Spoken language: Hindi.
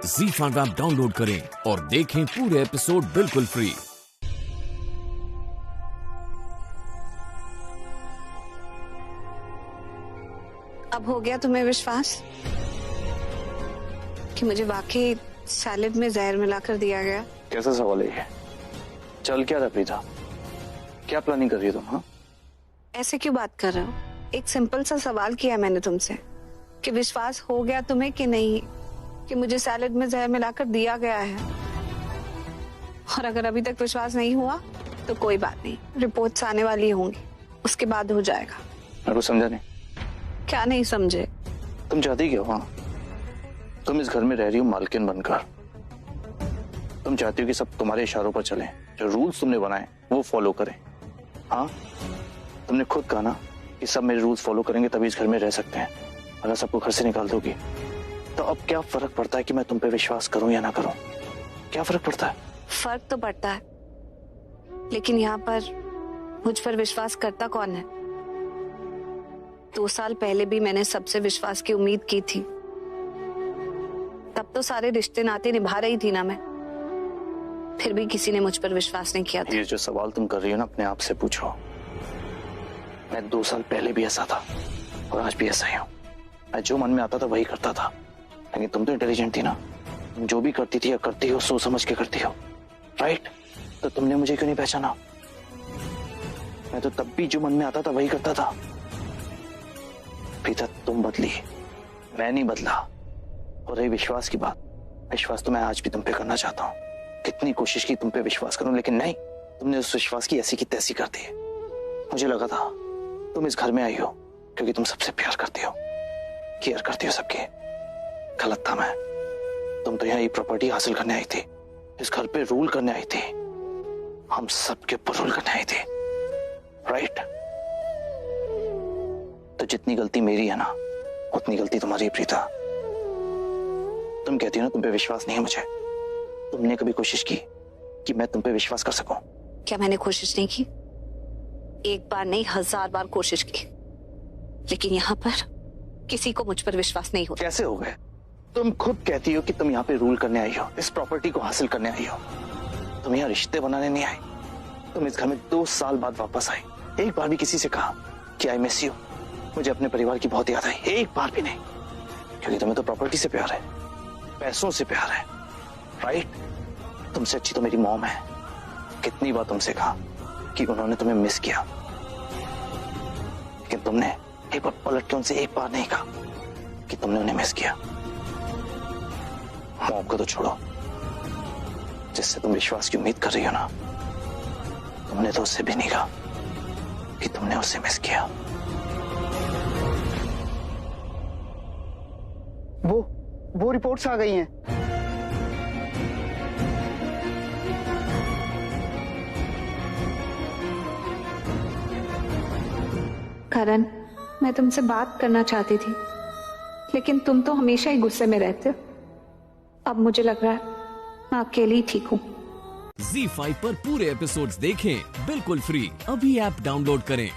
ZEE5 ऐप डाउनलोड करें और देखें पूरे एपिसोड बिल्कुल फ्री। अब हो गया तुम्हें विश्वास कि मुझे वाकई सैलेड में जहर मिलाकर दिया गया? कैसा सवाल है ये? चल क्या रहा प्रीता, क्या प्लानिंग कर रही हो तुम? हाँ, ऐसे क्यों बात कर रहे हो? एक सिंपल सा सवाल किया मैंने तुमसे कि विश्वास हो गया तुम्हें कि नहीं कि मुझे सैलेड में जहर मिलाकर दिया गया है। और अगर अभी तक विश्वास नहीं हुआ तो कोई बात नहीं, रिपोर्ट्स आने वाली होंगी, उसके बाद हो जाएगा। मैं कुछ समझा नहीं। क्या नहीं समझे? तुम चाहती क्या हो? हाँ, तुम इस घर में रह रही हो मालकिन बनकर। तुम चाहती हो कि सब तुम्हारे इशारों पर चलें, जो रूल्स तुमने बनाए वो फॉलो करें। हाँ, तुमने खुद कहा ना कि सब मेरे रूल्स फॉलो करेंगे तभी इस घर में रह सकते हैं। अगर सबको घर से निकाल दोगी तो अब क्या फर्क पड़ता है कि मैं तुम पे विश्वास करूं या ना करूं? क्या फर्क पड़ता है? फर्क तो पड़ता है, लेकिन यहाँ पर मुझ पर विश्वास करता कौन है? 2 साल पहले भी मैंने सबसे विश्वास की उम्मीद की थी। तब तो सारे रिश्ते नाते निभा रही थी ना मैं, फिर भी किसी ने मुझ पर विश्वास नहीं किया था। ये जो सवाल तुम कर रही हो ना, अपने आप से पूछो। मैं 2 साल पहले भी ऐसा था और आज भी ऐसा ही हूँ। मैं जो मन में आता था वही करता था, लेकिन तुम तो इंटेलिजेंट थी ना। तुम जो भी करती थी या करती हो सोच समझ के करती हो, राइट? तो तुमने मुझे क्यों नहीं पहचाना? मैं तो तब भी जो मन में आता था वही करता था। प्रीता, तुम बदली, मैं नहीं बदला। और रही विश्वास की बात, विश्वास तो मैं आज भी तुम पे करना चाहता हूँ। कितनी कोशिश की तुम पे विश्वास करूं, लेकिन नहीं, तुमने उस विश्वास की ऐसी की तैसी कर दी। मुझे लगा था तुम इस घर में आई हो क्योंकि तुम सबसे प्यार करती हो, केयर करती हो सबकी। गलत था मैं। तुम तो यहाँ ये प्रॉपर्टी हासिल करने आई थी, इस घर पे रूल करने आई थी, हम सबके ऊपर रूल करने आई थी, राइट? तो जितनी गलती मेरी है ना, उतनी गलती तुम्हारी है प्रीता। तुम कहती हो ना तुम पे विश्वास नहीं है मुझे। तुमने कभी कोशिश की कि मैं तुम पे विश्वास कर सकूं? क्या मैंने कोशिश नहीं की? एक बार नहीं, 1000 बार कोशिश की, लेकिन यहाँ पर किसी को मुझ पर विश्वास नहीं होता। कैसे हो गए? तुम खुद कहती हो कि तुम यहाँ पे रूल करने आई हो, इस प्रॉपर्टी को हासिल करने आई हो। तुम यहाँ रिश्ते बनाने नहीं आई। तुम इस घर में 2 साल बाद वापस आई। एक बार भी किसी से कहा कि आई मिस यू, मुझे अपने परिवार की बहुत याद आई? एक बार भी नहीं, क्योंकि तुम्हें तो प्रॉपर्टी से प्यार है, पैसों से प्यार है, राइट? तुमसे अच्छी तो मेरी मॉम है। कितनी बार तुमसे कहा कि उन्होंने तुम्हें मिस किया, लेकिन तुमने एक बार पलट के उनसे एक बार नहीं कहा कि तुमने उन्हें मिस किया। मॉम को तो छोड़ो, जिससे तुम विश्वास की उम्मीद कर रही हो ना, तुमने तो उससे भी नहीं कहा कि तुमने उससे मिस किया। वो रिपोर्ट्स आ गई हैं। करण, मैं तुमसे बात करना चाहती थी, लेकिन तुम तो हमेशा ही गुस्से में रहते हो। अब मुझे लग रहा है मैं अकेली ही ठीक हूँ। ZEE5 पर पूरे एपिसोड्स देखें बिल्कुल फ्री। अभी ऐप डाउनलोड करें।